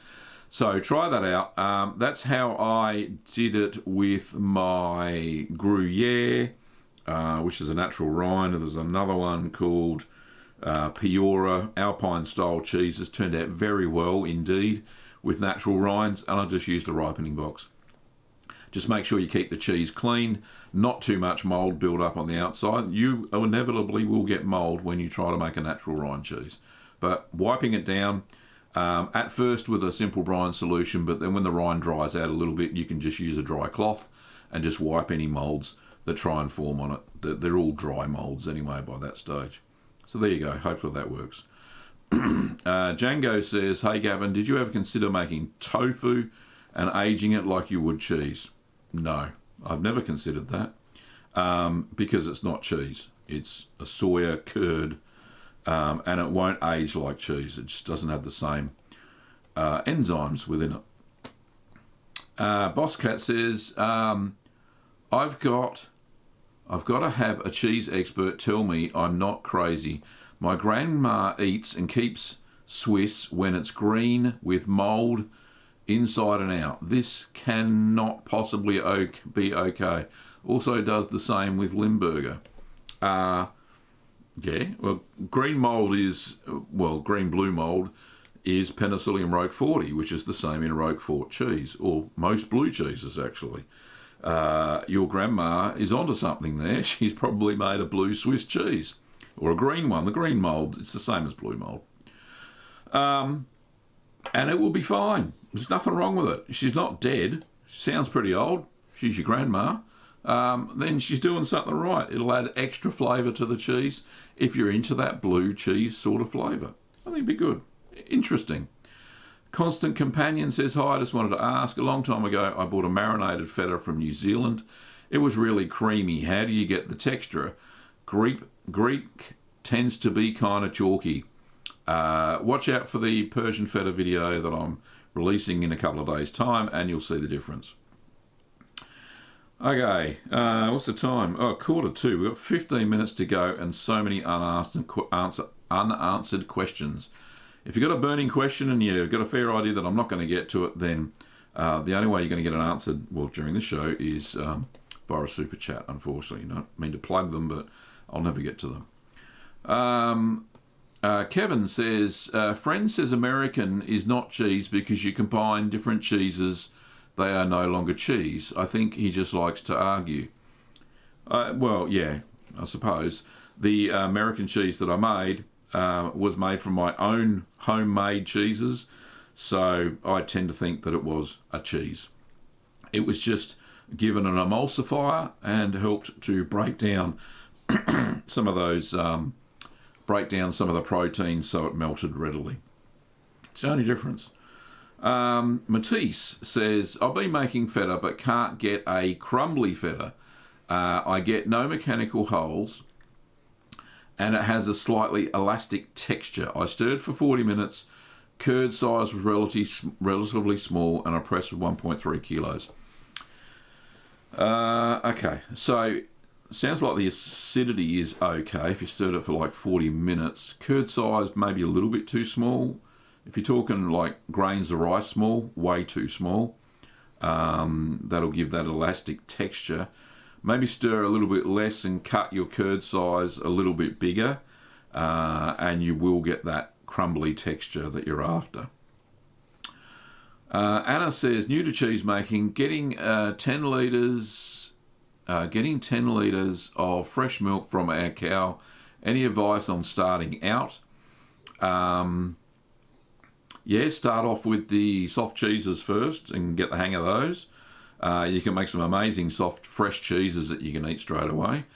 So try that out. That's how I did it with my Gruyere, which is a natural rind. And there's another one called Piora, Alpine-style cheeses. Turned out very well indeed with natural rinds, and I just used a ripening box. Just make sure you keep the cheese clean, not too much mould build up on the outside. You inevitably will get mould when you try to make a natural rind cheese. But wiping it down, at first with a simple brine solution, but then when the rind dries out a little bit, you can just use a dry cloth and just wipe any moulds that try and form on it. They're all dry moulds anyway by that stage. So there you go, hopefully that works. Django says, hey Gavin, did you ever consider making tofu and aging it like you would cheese? No, I've never considered that, because it's not cheese. It's a soya curd, and it won't age like cheese. It just doesn't have the same enzymes within it. Boss Cat says, I've got to have a cheese expert tell me I'm not crazy. My grandma eats and keeps Swiss when it's green with mould inside and out. This cannot possibly be okay. Also does the same with Limburger. Yeah, well, green mould is, green blue mould is Penicillium roqueforti, which is the same in Roquefort cheese, or most blue cheeses actually. Your grandma is onto something there. She's probably made a blue Swiss cheese, or a green one. The green mould, it's the same as blue mould. And it will be fine. There's nothing wrong with it. She's not dead. She sounds pretty old. She's your grandma. Then she's doing something right. It'll add extra flavour to the cheese if you're into that blue cheese sort of flavour. I think it'd be good. Interesting. Constant Companion says, hi, I just wanted to ask, a long time ago I bought a marinated feta from New Zealand. It was really creamy. How do you get the texture? Greek tends to be kind of chalky. Watch out for the Persian feta video that I'm releasing in a couple of days' time, and you'll see the difference. Okay, what's the time? Oh, 1:45. We've got 15 minutes to go and so many unanswered questions. If you've got a burning question and you've got a fair idea that I'm not going to get to it, then the only way you're going to get it answered, during the show is via a super chat, unfortunately. I don't mean to plug them, but I'll never get to them. Kevin says, friend says American is not cheese because you combine different cheeses, they are no longer cheese. I think he just likes to argue. Yeah, I suppose. The American cheese that I made was made from my own homemade cheeses, so I tend to think that it was a cheese. It was just given an emulsifier and helped to break down some of those, break down some of the proteins so it melted readily. It's the only difference. Matisse says, I've been making feta but can't get a crumbly feta. I get no mechanical holes and it has a slightly elastic texture. I stirred for 40 minutes. Curd size was relatively small and I pressed with 1.3 kilos. Okay, so sounds like the acidity is okay if you stirred it for like 40 minutes. Curd size maybe a little bit too small. If you're talking like grains of rice small, way too small. That'll give that elastic texture. Maybe stir a little bit less and cut your curd size a little bit bigger, and you will get that crumbly texture that you're after. Anna says, new to cheese making, getting 10 litres of fresh milk from our cow. Any advice on starting out? Yeah, start off with the soft cheeses first and get the hang of those. You can make some amazing soft, fresh cheeses that you can eat straight away.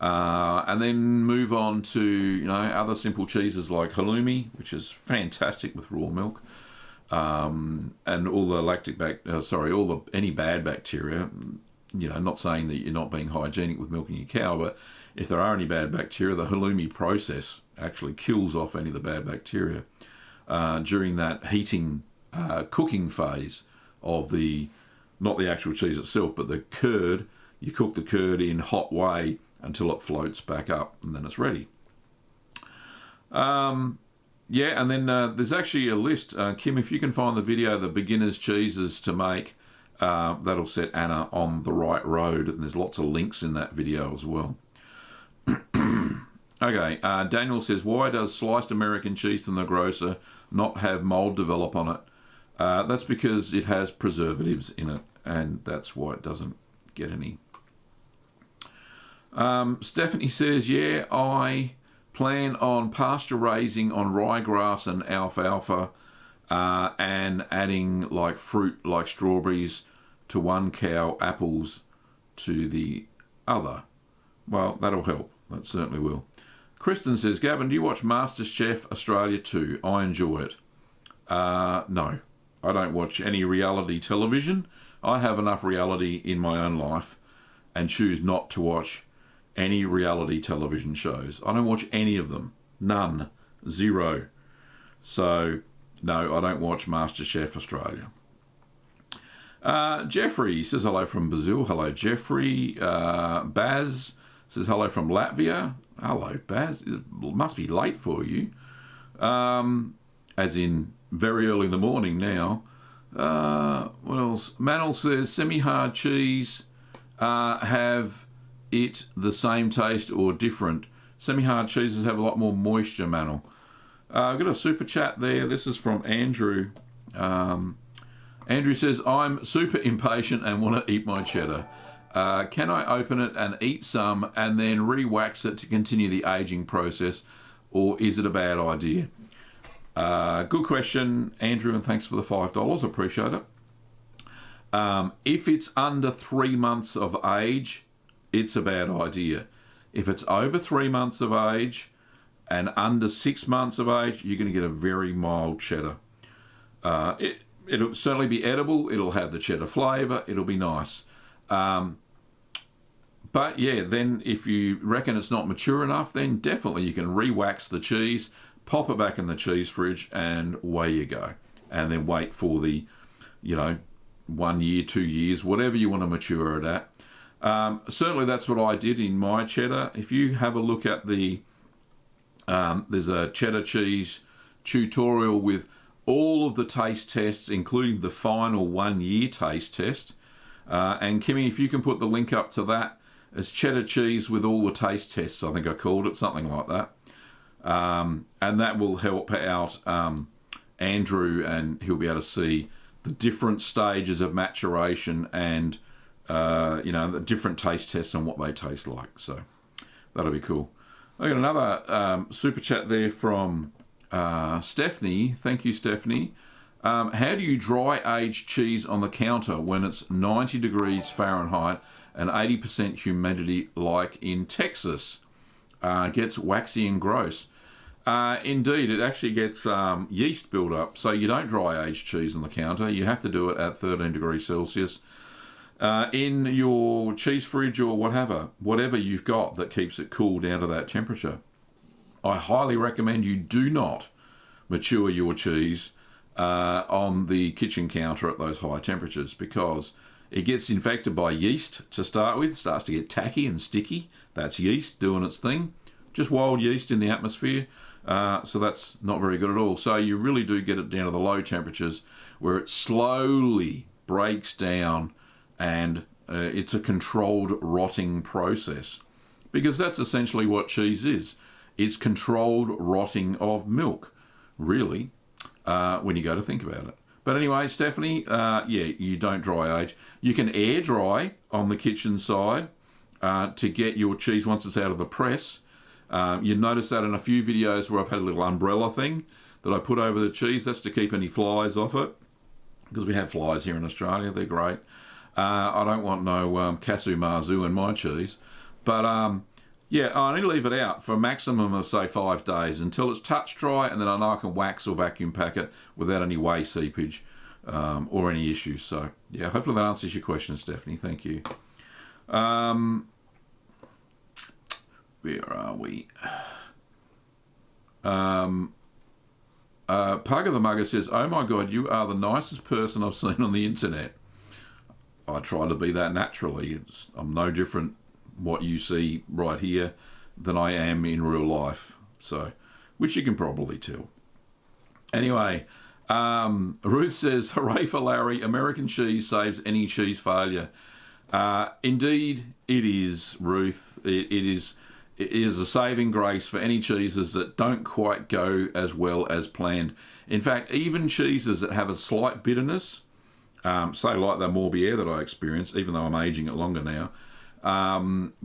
And then move on to other simple cheeses like halloumi, which is fantastic with raw milk. And all the any bad bacteria. Not saying that you're not being hygienic with milking your cow, but if there are any bad bacteria, the halloumi process actually kills off any of the bad bacteria during that heating, cooking phase of not the actual cheese itself, but the curd. You cook the curd in hot way until it floats back up, and then it's ready. And then there's actually a list. Kim, if you can find the video, the beginner's cheeses to make, that'll set Anna on the right road, and there's lots of links in that video as well. Okay, Daniel says, why does sliced American cheese from the grocer not have mould develop on it? That's because it has preservatives in it, and that's why it doesn't get any. Stephanie says, yeah, I plan on pasture raising on ryegrass and alfalfa, and adding like fruit like strawberries to one cow, apples to the other. Well, that'll help. That certainly will. Kristen says, Gavin, do you watch MasterChef Australia 2? I enjoy it. No, I don't watch any reality television. I have enough reality in my own life and choose not to watch any reality television shows. I don't watch any of them. None. Zero. So, no, I don't watch MasterChef Australia. Jeffrey says hello from Brazil. Hello, Jeffrey. Baz says hello from Latvia. Hello, Baz. It must be late for you. As in very early in the morning now. What else? Manel says semi-hard cheese have it the same taste or different. Semi-hard cheeses have a lot more moisture, Manel. I've got a super chat there. This is from Andrew. Andrew says, I'm super impatient and want to eat my cheddar. Can I open it and eat some and then re-wax it to continue the aging process, or is it a bad idea? Good question, Andrew, and thanks for the $5. Appreciate it. If it's under 3 months of age, it's a bad idea. If it's over 3 months of age and under 6 months of age, you're going to get a very mild cheddar. It'll certainly be edible. It'll have the cheddar flavour. It'll be nice. But yeah, then if you reckon it's not mature enough, then definitely you can re-wax the cheese, pop it back in the cheese fridge, and away you go. And then wait for the, 1 year, 2 years, whatever you want to mature it at. Certainly that's what I did in my cheddar. If you have a look at the, there's a cheddar cheese tutorial with all of the taste tests, including the final 1 year taste test. And Kimmy, if you can put the link up to that, it's cheddar cheese with all the taste tests, I think I called it, something like that. And that will help out Andrew, and he'll be able to see the different stages of maturation and, the different taste tests and what they taste like. So that'll be cool. I got another super chat there from Stephanie. Thank you, Stephanie. How do you dry age cheese on the counter when it's 90 degrees Fahrenheit and 80% humidity like in Texas? Gets waxy and gross. Indeed, it actually gets yeast build-up, so you don't dry age cheese on the counter. You have to do it at 13 degrees Celsius. In your cheese fridge or whatever you've got that keeps it cool down to that temperature. I highly recommend you do not mature your cheese on the kitchen counter at those high temperatures, because it gets infected by yeast to start with, starts to get tacky and sticky. That's yeast doing its thing. Just wild yeast in the atmosphere. So that's not very good at all. So you really do get it down to the low temperatures where it slowly breaks down, and it's a controlled rotting process, because that's essentially what cheese is. It's controlled rotting of milk, really, when you go to think about it. But anyway, Stephanie, you don't dry age. You can air dry on the kitchen side to get your cheese once it's out of the press. You notice that in a few videos where I've had a little umbrella thing that I put over the cheese. That's to keep any flies off it, because we have flies here in Australia. They're great. I don't want no casu marzu in my cheese. But I need to leave it out for a maximum of, say, 5 days until it's touch dry, and then I know I can wax or vacuum pack it without any whey seepage or any issues. So, yeah, hopefully that answers your question, Stephanie. Thank you. Where are we? Pugger the Mugger says, oh my God, you are the nicest person I've seen on the internet. I try to be that naturally. I'm no different what you see right here than I am in real life. So, which you can probably tell. Anyway, Ruth says, hooray for Larry, American cheese saves any cheese failure. Indeed, it is, Ruth. It is a saving grace for any cheeses that don't quite go as well as planned. In fact, even cheeses that have a slight bitterness, say like the Morbier that I experienced, even though I'm aging it longer now,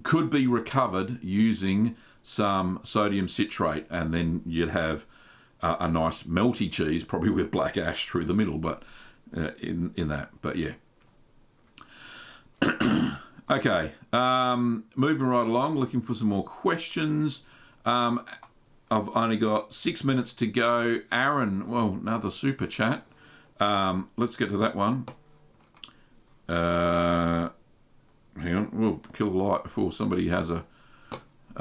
could be recovered using some sodium citrate, and then you'd have a nice melty cheese, probably with black ash through the middle, but in that. But yeah. Okay, moving right along, looking for some more questions. I've only got 6 minutes to go. Aaron, well, another super chat. Let's get to that one. Hang on, we'll kill the light before somebody has a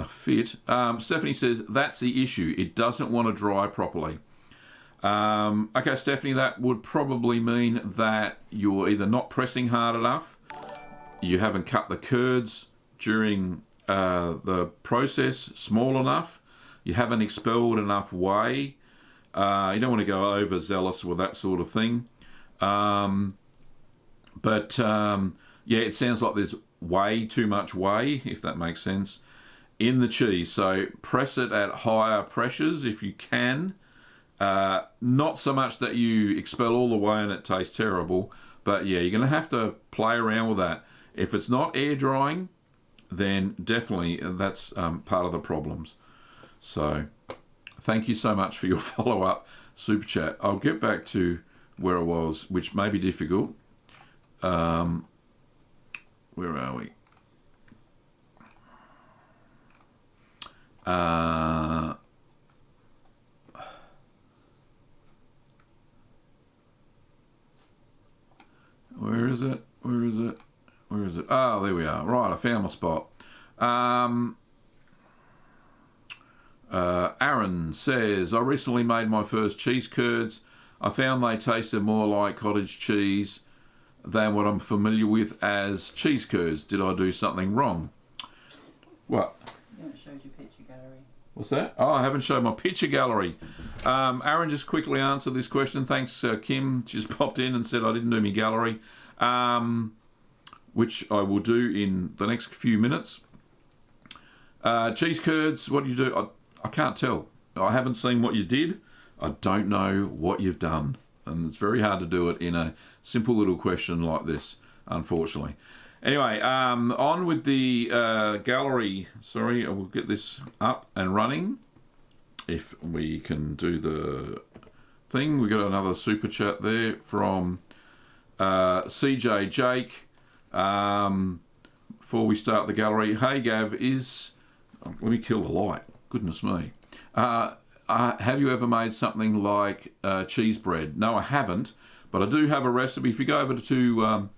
fit. Stephanie says, that's the issue. It doesn't want to dry properly. Okay, Stephanie, that would probably mean that you're either not pressing hard enough, you haven't cut the curds during the process small enough, you haven't expelled enough whey. You don't want to go overzealous with that sort of thing. Yeah, it sounds like there's way too much whey, if that makes sense, in the cheese. So press it at higher pressures if you can. Not so much that you expel all the whey and it tastes terrible, but yeah, you're going to have to play around with that. If it's not air drying, then definitely that's part of the problems. So thank you so much for your follow-up super chat. I'll get back to where I was, which may be difficult. Where are we? Where is it? Where is it? Where is it? Oh, there we are. Right, I found my spot. Aaron says, I recently made my first cheese curds. I found they tasted more like cottage cheese than what I'm familiar with as cheese curds. Did I do something wrong? What? You haven't showed your picture gallery. What's that? Oh, I haven't showed my picture gallery. Aaron, just quickly answer this question. Thanks, Kim. She's popped in and said I didn't do my gallery, which I will do in the next few minutes. Cheese curds, what do you do? I can't tell. I haven't seen what you did. I don't know what you've done. And it's very hard to do it in a simple little question like this, unfortunately. Anyway, on with the gallery. Sorry, I will get this up and running. If we can do the thing. We got another super chat there from CJ Jake. Before we start the gallery, hey Gav, let me kill the light. Goodness me. Have you ever made something like cheese bread? No, I haven't, but I do have a recipe. If you go over to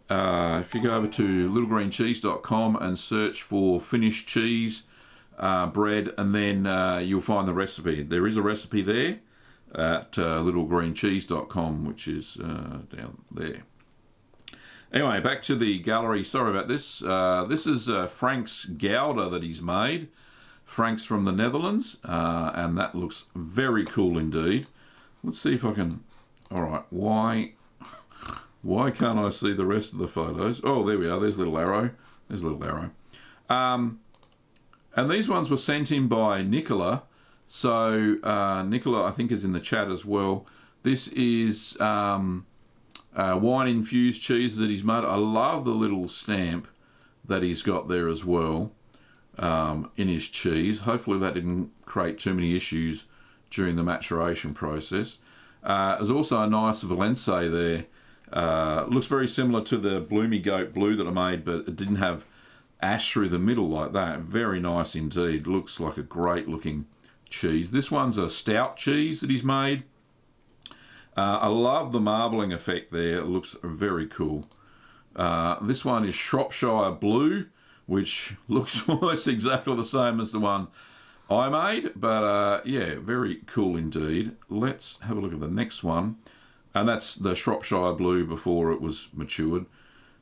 littlegreencheese.com and search for finished cheese bread, and then you'll find the recipe. There is a recipe there at littlegreencheese.com, which is down there. Anyway, back to the gallery. Sorry about this. This is Frank's Gouda that he's made. Frank's from the Netherlands, and that looks very cool indeed. Let's see if I can... All right, why can't I see the rest of the photos? Oh, there we are. There's a little arrow. There's a little arrow. And these ones were sent in by Nicola. So Nicola, I think, is in the chat as well. This is wine-infused cheese that he's made. I love the little stamp that he's got there as well. In his cheese. Hopefully that didn't create too many issues during the maturation process. There's also a nice Valence there. Looks very similar to the Bloomy Goat Blue that I made, but it didn't have ash through the middle like that. Very nice indeed. Looks like a great looking cheese. This one's a stout cheese that he's made. I love the marbling effect there. It looks very cool. This one is Shropshire Blue, which looks almost exactly the same as the one I made, but yeah, very cool indeed. Let's have a look at the next one, and that's the Shropshire Blue before it was matured.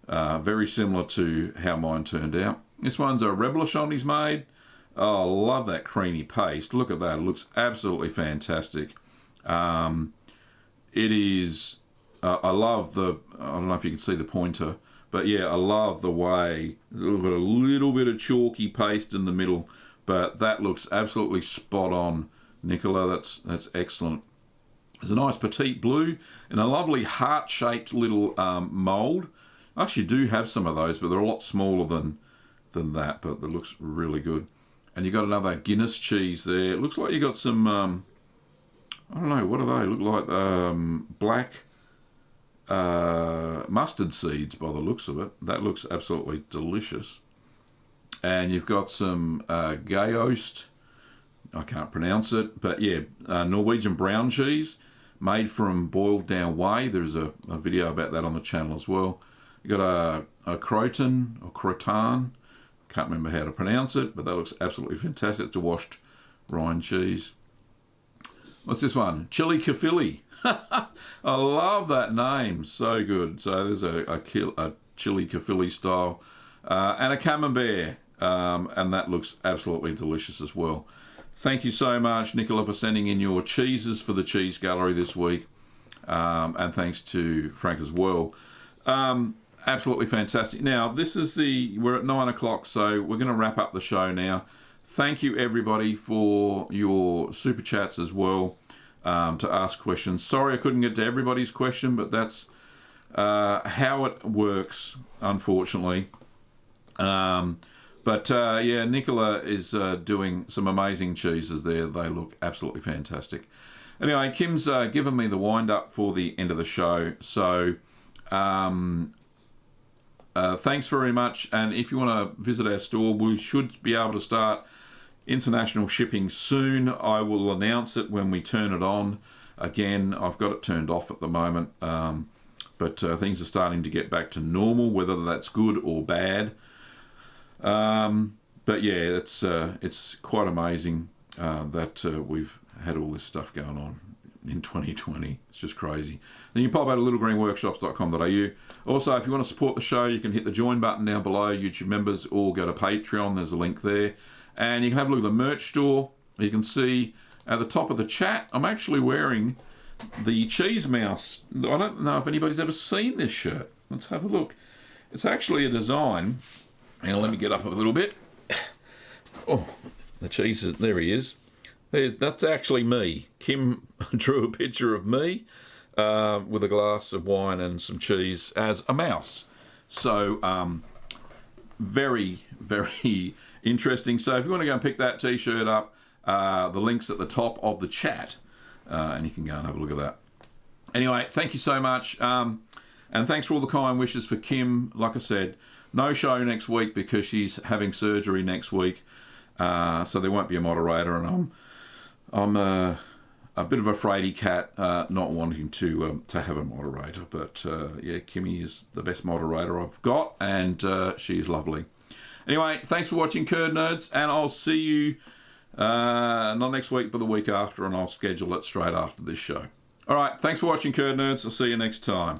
Very similar to how mine turned out. This one's a reblochon he's made. Oh, I love that creamy paste. Look at that. It looks absolutely fantastic. It is... I love the... I don't know if you can see the pointer, but yeah, I love the way it's got a little bit of chalky paste in the middle, but that looks absolutely spot on, Nicola. That's excellent. There's a nice petite blue and a lovely heart-shaped little mould. I actually do have some of those, but they're a lot smaller than that, but it looks really good. And you've got another Guinness cheese there. It looks like you got some, I don't know, what do they look like? Black mustard seeds by the looks of it. That looks absolutely delicious. And you've got some Gayost I can't pronounce it, but yeah, Norwegian brown cheese made from boiled down whey. There's a video about that on the channel as well. You got a croton or croton. Can't remember how to pronounce it, but that looks absolutely fantastic. It's a washed rind cheese. What's this one? Chili kafili. I love that name. So good. So there's a chili kafili style and a camembert, and that looks absolutely delicious as well. Thank you so much, Nicola, for sending in your cheeses for the cheese gallery this week, and thanks to Frank as well. Absolutely fantastic. Now, we're at 9 o'clock, so we're going to wrap up the show now. Thank you, everybody, for your super chats as well, to ask questions. Sorry I couldn't get to everybody's question, but that's how it works, unfortunately. But Nicola is doing some amazing cheeses there. They look absolutely fantastic. Anyway, Kim's given me the wind-up for the end of the show, so... thanks very much, and if you want to visit our store, we should be able to start international shipping soon. I will announce it when we turn it on. Again, I've got it turned off at the moment, but things are starting to get back to normal, whether that's good or bad. But yeah, it's quite amazing that we've had all this stuff going on in 2020. It's just crazy. Then you pop out to littlegreenworkshops.com.au. Also, if you want to support the show, you can hit the join button down below, YouTube members, or go to Patreon. There's a link there. And you can have a look at the merch store. You can see at the top of the chat, I'm actually wearing the Cheese Mouse. I don't know if anybody's ever seen this shirt. Let's have a look. It's actually a design. Now, let me get up a little bit. Oh, the cheese is, there he is. That's actually me. Kim drew a picture of me with a glass of wine and some cheese as a mouse. So, very, very interesting. So if you want to go and pick that t-shirt up, the link's at the top of the chat, and you can go and have a look at that. Anyway, thank you so much, and thanks for all the kind wishes for Kim. Like I said, no show next week because she's having surgery next week, so there won't be a moderator, and I'm a bit of a fraidy cat, not wanting to have a moderator, but yeah, Kimmy is the best moderator I've got, and she's lovely. Anyway, thanks for watching, Curd Nerds, and I'll see you not next week, but the week after, and I'll schedule it straight after this show. All right, thanks for watching, Curd Nerds. I'll see you next time.